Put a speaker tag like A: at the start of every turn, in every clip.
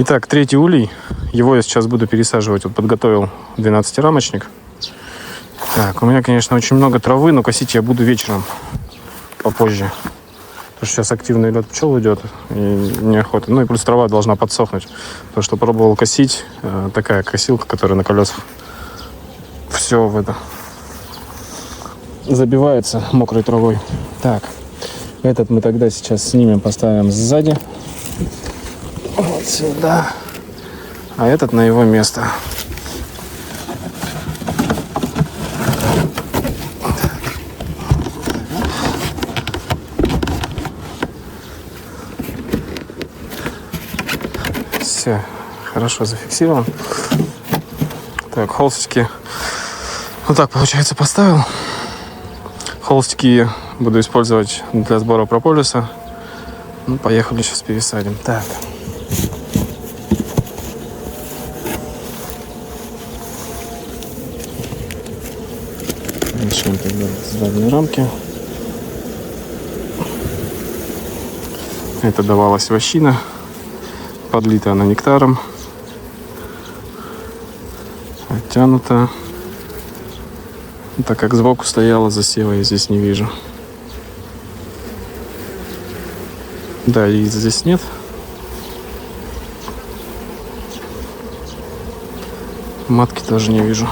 A: Итак, третий улей. Его я сейчас буду пересаживать. Вот подготовил 12-рамочник. Так, у меня, конечно, очень много травы, но косить я буду вечером, попозже. Потому что сейчас активный лед пчел идет, и неохота. Ну и плюс трава должна подсохнуть. Потому что пробовал косить, такая косилка, которая на колесах. Все в это забивается мокрой травой. Так, этот мы тогда сейчас снимем, поставим сзади. Вот сюда. А этот на его место. Все, хорошо зафиксирован. Так, холстики. Вот так, получается, поставил. Холстики буду использовать для сбора прополиса. Ну, поехали, сейчас пересадим. Так. Начнем тогда с задней рамки. Это давалась вощина. Подлита она нектаром. Оттянута. Так как сбоку стояла, засева я здесь не вижу. Да, яиц здесь нет. Матки тоже не вижу.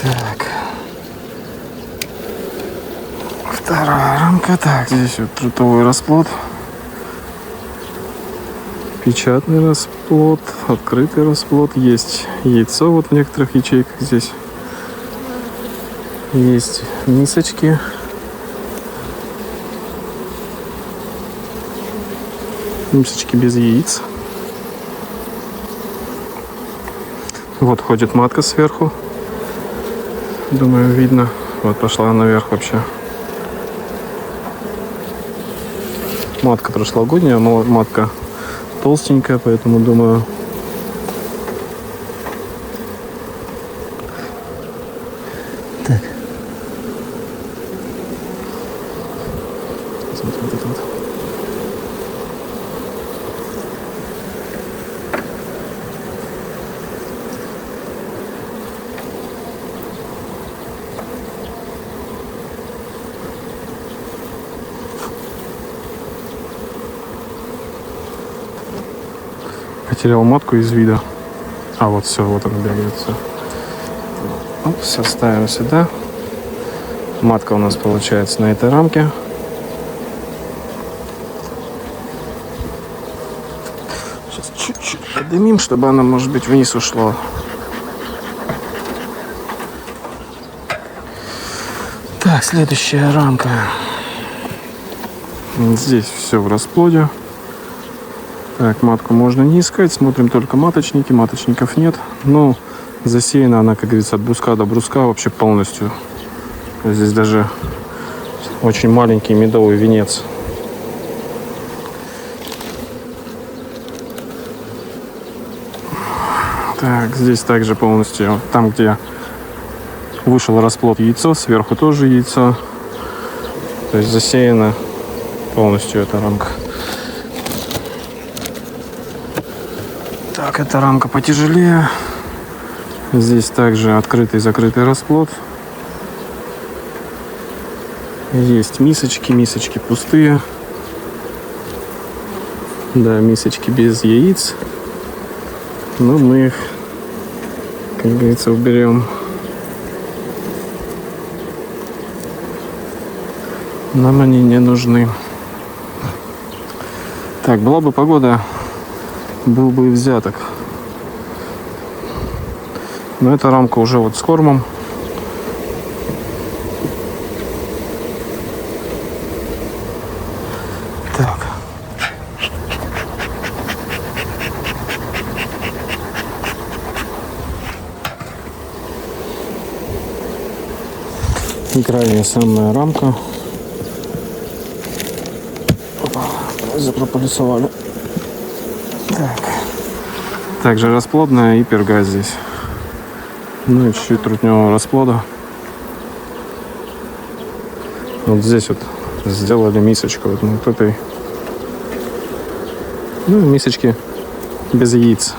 A: Так. Вторая рамка. Так, здесь вот трутовый расплод. Печатный расплод, открытый расплод. Есть яйцо вот в некоторых ячейках здесь. Есть мисочки. Мисочки без яиц. Вот ходит матка сверху. Думаю, видно. Вот пошла наверх вообще. Матка прошлогодняя, матка толстенькая, поэтому думаю... Так. Смотри, вот это вот. Потерял матку из вида. А вот все, вот она бегает. Все. Все ставим сюда. Матка у нас получается на этой рамке. Сейчас чуть-чуть поднимем, чтобы она, может быть, вниз ушла. Так, следующая рамка. Здесь все в расплоде. Так, матку можно не искать, смотрим только маточники, маточников нет. Но засеяна она, как говорится, от бруска до бруска вообще полностью. Здесь даже очень маленький медовый венец. Так, здесь также полностью, там, где вышел расплод, яйцо, сверху тоже яйцо. То есть засеяна полностью эта рамка. Так, эта рамка потяжелее. Здесь также открытый и закрытый расплод. Есть мисочки, мисочки пустые. Да, мисочки без яиц. Но мы их, как говорится, уберем. Нам они не нужны. Так, была бы погода, был бы и взяток. Но эта рамка уже вот с кормом. Так. И крайняя самая рамка. Опа, запрополисовали. Так. Также расплодная и перга здесь. Ну и чуть-чуть трутневого расплода. Вот здесь вот сделали мисочку вот этой. Ну, мисочки без яиц.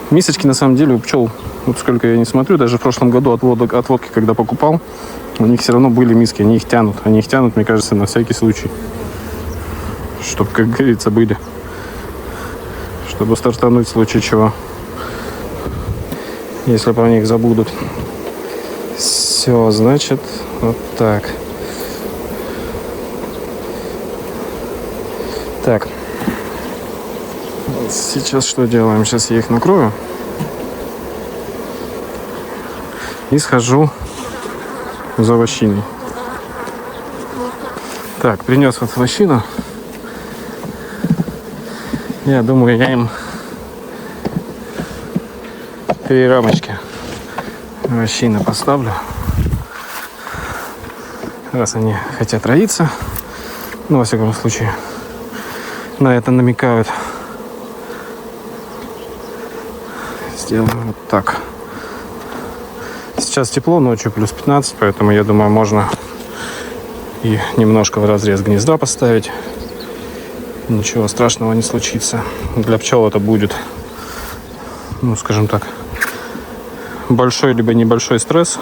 A: Мисочки, на самом деле, у пчел, вот сколько я не смотрю, даже в прошлом году от водки, когда покупал, у них все равно были миски, они их тянут. Они их тянут, мне кажется, на всякий случай. Чтобы, как говорится, были. Чтобы стартануть в случае чего. Если про них забудут. Все, значит, вот так. Так. Сейчас что делаем? Сейчас я их накрою. И схожу за вощиной. Так, принес вот вощину. Я думаю, я им 3 рамочки вощины поставлю. Раз они хотят роиться. Ну, во всяком случае, на это намекают. Сделаем вот так. Сейчас тепло, ночью плюс 15, поэтому я думаю, можно и немножко в разрез гнезда поставить. Ничего страшного не случится. Для пчел это будет, ну, скажем так, большой либо небольшой стресс.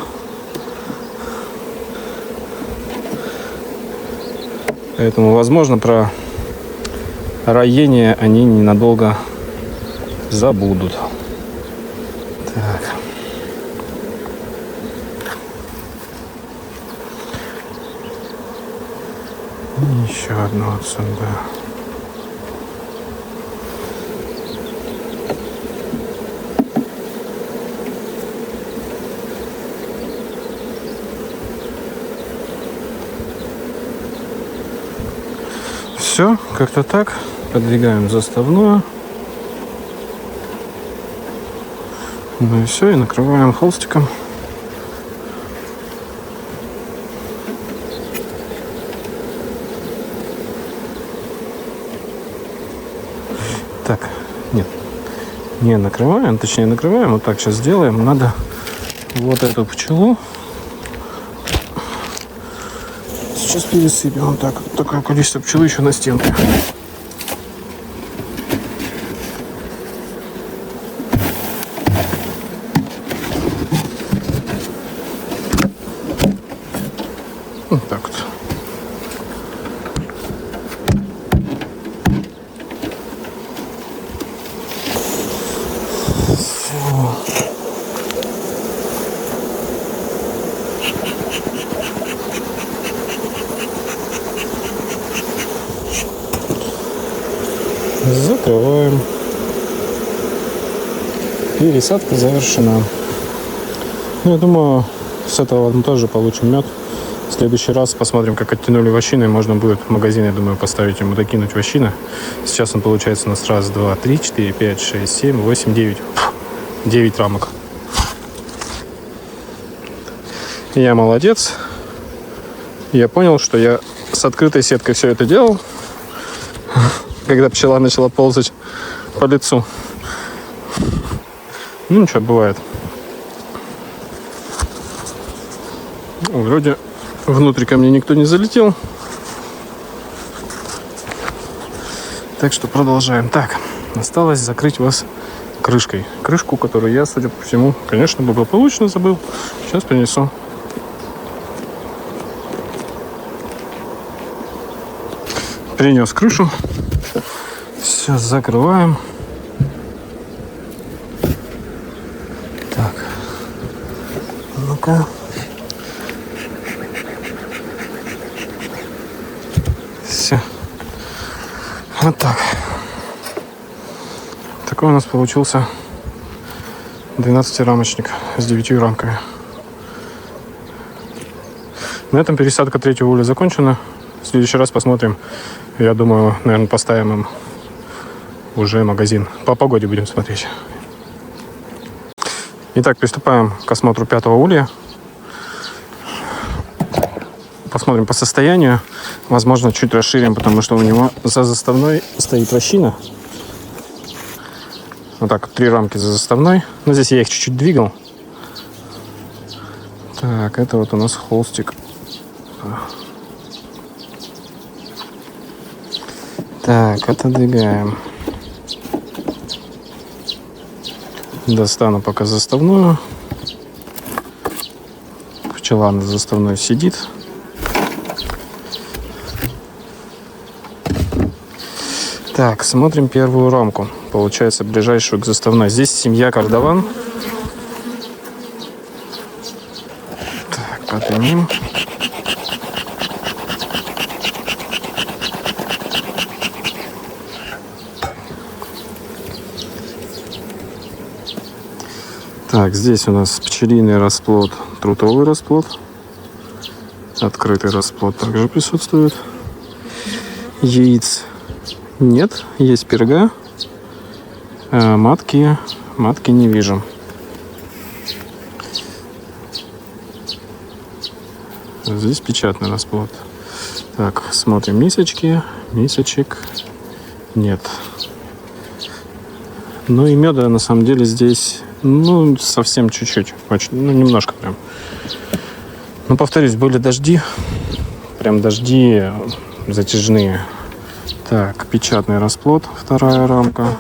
A: Поэтому, возможно, про роение они ненадолго забудут. Так. И еще одно отсюда. Все, как-то так. Подвигаем заставную. Ну и все, и накрываем холстиком. Так, нет, не накрываем, точнее накрываем. Вот так сейчас сделаем. Надо вот эту пчелу. Сейчас пересыпем. Вот так. Такое количество пчелы еще на стенке. Вот так вот. Закрываем. Пересадка завершена. Ну, я думаю, с этого мы тоже получим мед. В следующий раз посмотрим, как оттянули вощины. Можно будет в магазин, я думаю, поставить ему, докинуть вощины. Сейчас он получается у нас 1, 2, 3, 4, 5, 6, 7, 8, 9. 9 рамок. Я молодец. Я понял, что я с открытой сеткой все это делал. Когда пчела начала ползать по лицу. Ну, ничего, бывает. Вроде внутрь ко мне никто не залетел. Так что продолжаем. Так, осталось закрыть вас крышкой. Крышку, которую я, судя по всему, конечно, благополучно забыл. Сейчас принесу. Принес крышу. Все, закрываем. Так. Ну-ка. Все. Вот так. Такой у нас получился 12-рамочник с 9 рамками. На этом пересадка 3-го уля закончена. В следующий раз посмотрим. Я думаю, наверное, поставим им уже магазин. По погоде будем смотреть. Итак, приступаем к осмотру 5-го улья. Посмотрим по состоянию. Возможно, чуть расширим, потому что у него за заставной стоит вощина. Вот так, 3 рамки за заставной. Но здесь я их чуть-чуть двигал. Так, это вот у нас холстик. Так, отодвигаем. Достану пока заставную. Пчела на заставной сидит. Так, смотрим первую рамку. Получается, ближайшую к заставной. Здесь семья кардаван. Так, поднимем. Так, здесь у нас пчелиный расплод, трутовый расплод. Открытый расплод также присутствует. Яиц нет, есть перга. Матки не вижу. Здесь печатный расплод. Так, смотрим мисочки. Мисочек нет. Ну и меда на самом деле здесь, ну, совсем чуть-чуть. Очень, ну, немножко прям. Но, повторюсь, были дожди. Прям дожди затяжные. Так, печатный расплод, вторая рамка.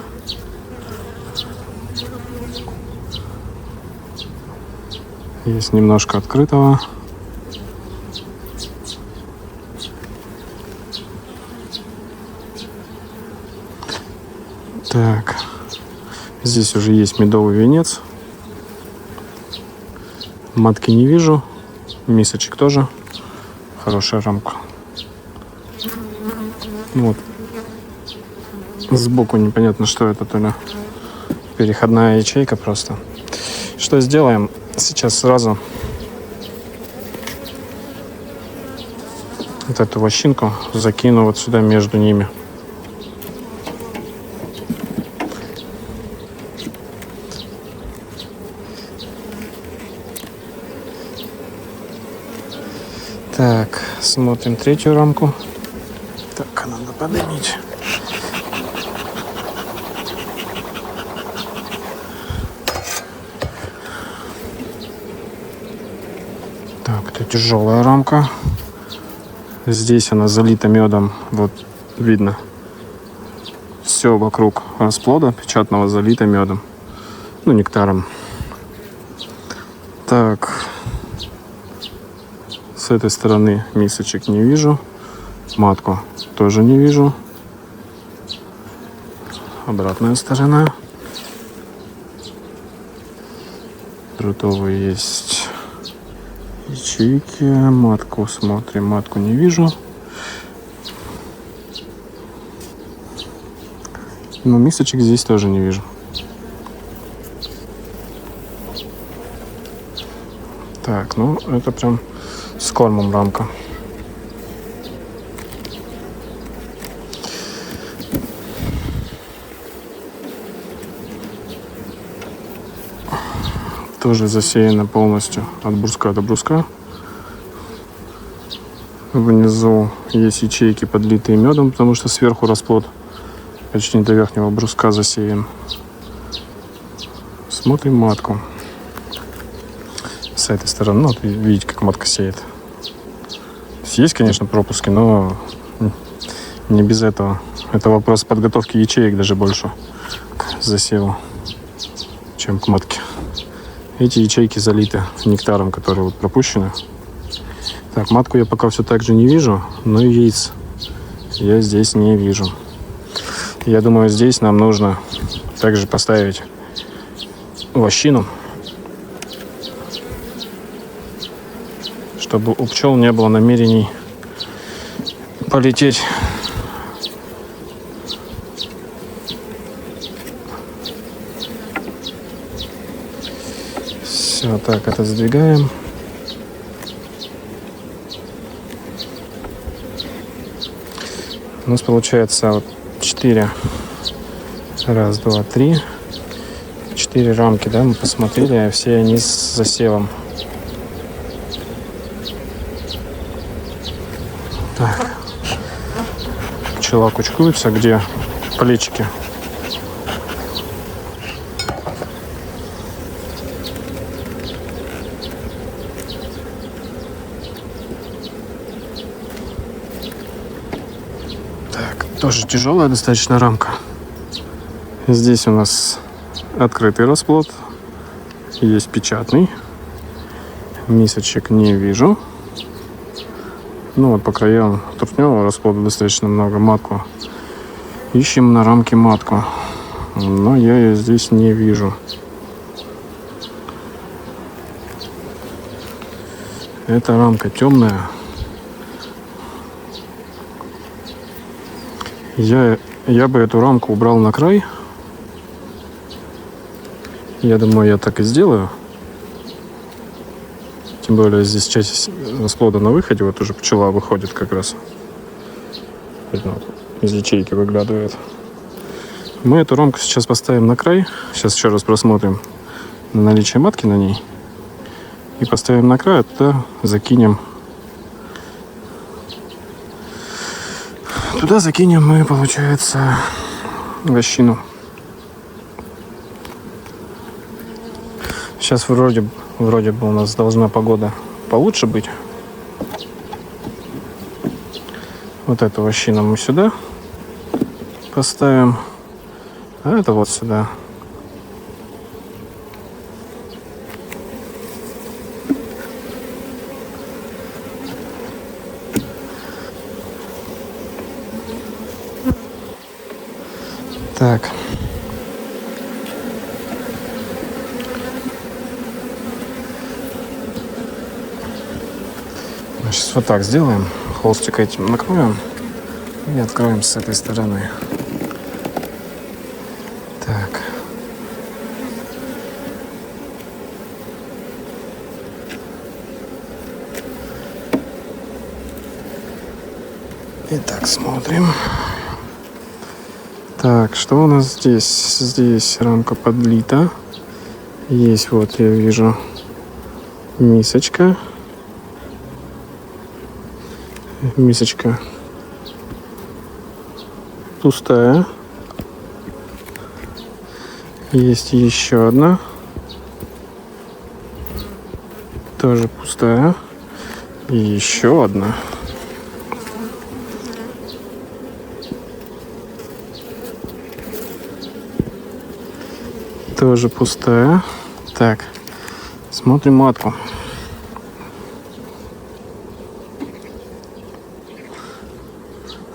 A: Есть немножко открытого. Так, здесь уже есть медовый венец. Матки не вижу. Мисочек тоже. Хорошая рамка. Вот. Сбоку непонятно, что это, то ли переходная ячейка просто. Что сделаем? Сейчас сразу вот эту вощинку закину вот сюда между ними. Так, смотрим третью рамку. Так, надо поднимить. Так, это тяжелая рамка. Здесь она залита медом. Вот видно. Все вокруг расплода печатного залито медом. Ну, нектаром. Так. С этой стороны мисочек не вижу. Матку тоже не вижу. Обратная сторона. Трутовые есть ячейки. Матку смотрим. Матку не вижу. Но мисочек здесь тоже не вижу. Так, ну это прям с кормом рамка. Тоже засеяна полностью от бруска до бруска. Внизу есть ячейки, подлитые медом, потому что сверху расплод почти до верхнего бруска засеян. Смотрим матку. С этой стороны, ну, вот видите, как матка сеет. Есть, конечно, пропуски, но не без этого. Это вопрос подготовки ячеек даже больше к засеву, чем к матке. Эти ячейки залиты нектаром, которые вот пропущены. Так, матку я пока все так же не вижу, но и яиц я здесь не вижу. Я думаю, здесь нам нужно также поставить вощину, чтобы у пчел не было намерений полететь. Все, так, это сдвигаем. У нас получается вот 4. Раз, два, три. 4 рамки, да, мы посмотрели, а все они с засевом. Так. Пчела кучкуется, где плечики. Так, Тоже тяжелая достаточно рамка. Здесь у нас открытый расплод. Есть печатный. Мисочек не вижу. Ну вот по краям трутневого расплода достаточно много. Матку. Ищем на рамке матку. Но я ее здесь не вижу. Эта рамка темная. Я бы эту рамку убрал на край. Я думаю, я так и сделаю. Тем более здесь часть расплода на выходе. Вот уже пчела выходит как раз. Вот, из ячейки выглядывает. Мы эту рамку сейчас поставим на край. Сейчас еще раз просмотрим на наличие матки на ней. И поставим на край, а туда закинем. Туда закинем мы, получается, вощину. Сейчас вроде бы у нас должна погода получше быть. Вот эту вощину мы сюда поставим. А это вот сюда. Так. Сейчас вот так сделаем. Холстик этим накроем и откроем с этой стороны. Так. Итак, смотрим. Так, что у нас здесь? Здесь рамка подлита. Есть, вот я вижу, мисочка. Мисочка пустая. Есть еще одна. Тоже пустая. И еще одна. Тоже пустая. Так, смотрим матку.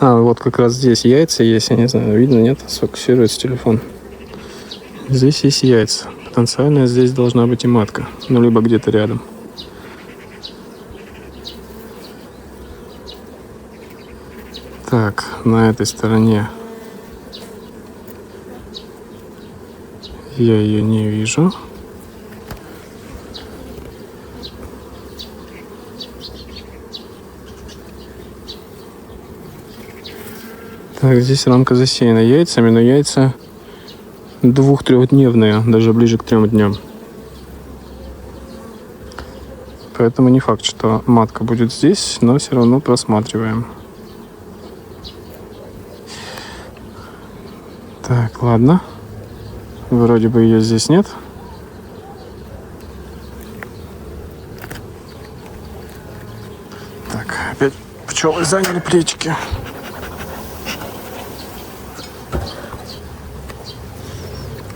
A: А, вот как раз здесь яйца есть, я не знаю, видно, нет, сфокусируется телефон. Здесь есть яйца. Потенциально здесь должна быть и матка, ну, либо где-то рядом. Так, на этой стороне я ее не вижу. Так, здесь рамка засеяна яйцами, но яйца 2-3-дневные, даже ближе к 3 дням. Поэтому не факт, что матка будет здесь, но все равно просматриваем. Так, ладно. Вроде бы ее здесь нет. Так, опять пчелы заняли плечики.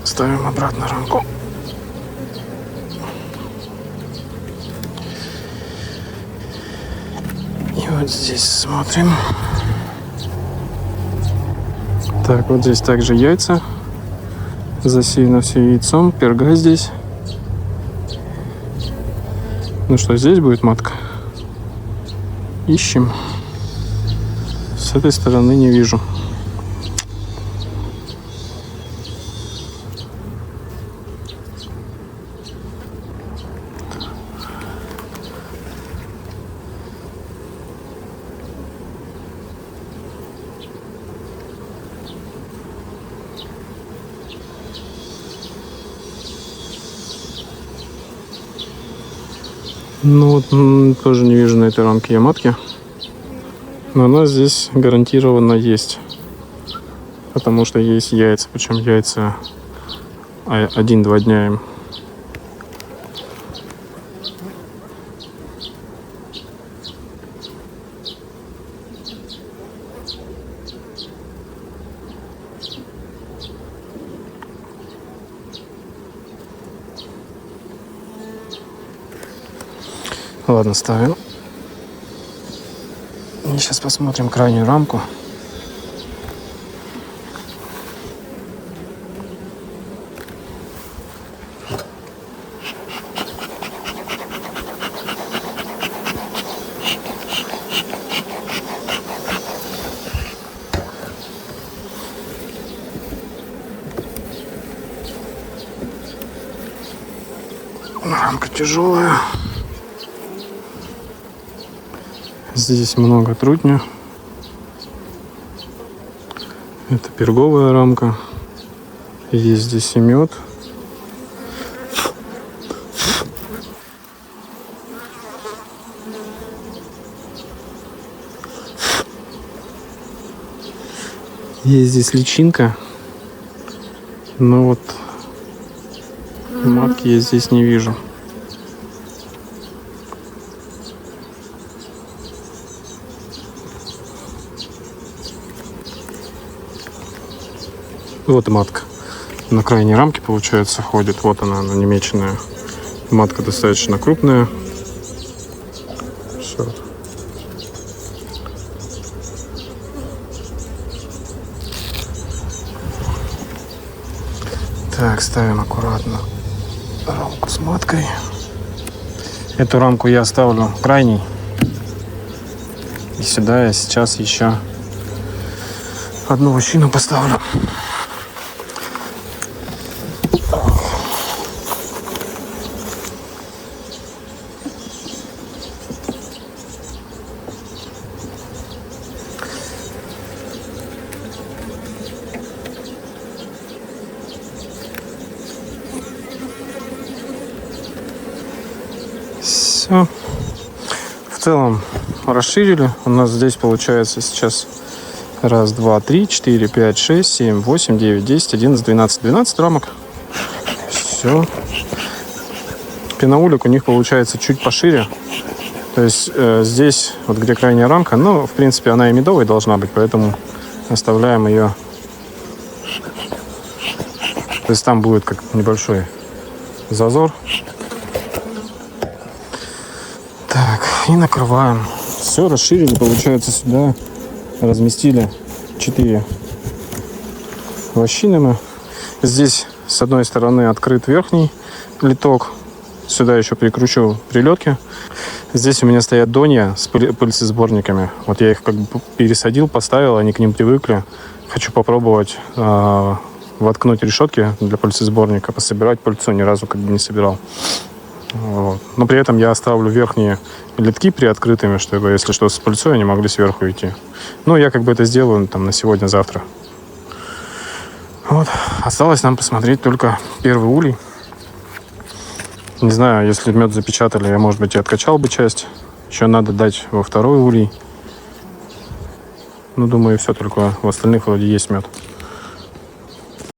A: Ставим обратно рамку. И вот здесь смотрим. Так, вот здесь также яйца. Засеяно все яйцом. Перга здесь. Ну что, здесь будет матка? Ищем. С этой стороны не вижу. Ну вот тоже не вижу на этой рамке я матки. Но она здесь гарантированно есть. Потому что есть яйца. Причем яйца 1-2 дня им. Ладно, ставим. И сейчас посмотрим крайнюю рамку. Рамка тяжелая. Здесь много трутня. Это перговая рамка. Есть здесь и мед. Есть здесь личинка. Но вот матки я здесь не вижу. Вот и матка. На крайней рамке, получается, ходит. Вот она немеченная. Матка достаточно крупная. Все. Так, ставим аккуратно рамку с маткой. Эту рамку я оставлю крайней. И сюда я сейчас еще одну вощину поставлю. Все. В целом расширили. У нас здесь получается сейчас 1, 2, 3, 4, 5, 6, 7, 8, 9, 10, 11, 12, 12 рамок. Все. Пеноулик у них получается чуть пошире. То есть здесь, вот где крайняя рамка, ну, в принципе, она и медовой должна быть, поэтому оставляем ее. То есть там будет как небольшой зазор. Так, и накрываем. Все, расширили, получается, сюда разместили 4 вощины. Здесь с одной стороны открыт верхний литок. Сюда еще прикручу прилетки. Здесь у меня стоят донья с пыльцесборниками. Вот я их как бы пересадил, поставил, они к ним привыкли. Хочу попробовать воткнуть решетки для пыльцесборника, пособирать пыльцу, ни разу как бы не собирал. Вот. Но при этом я оставлю верхние литки приоткрытыми, чтобы, если что, с пыльцой они могли сверху идти. Ну, я как бы это сделаю там на сегодня-завтра. Вот. Осталось нам посмотреть только первый улей. Не знаю, если мед запечатали, я, может быть, и откачал бы часть. Еще надо дать во второй улей. Ну, думаю, все, только в остальных вроде есть мед.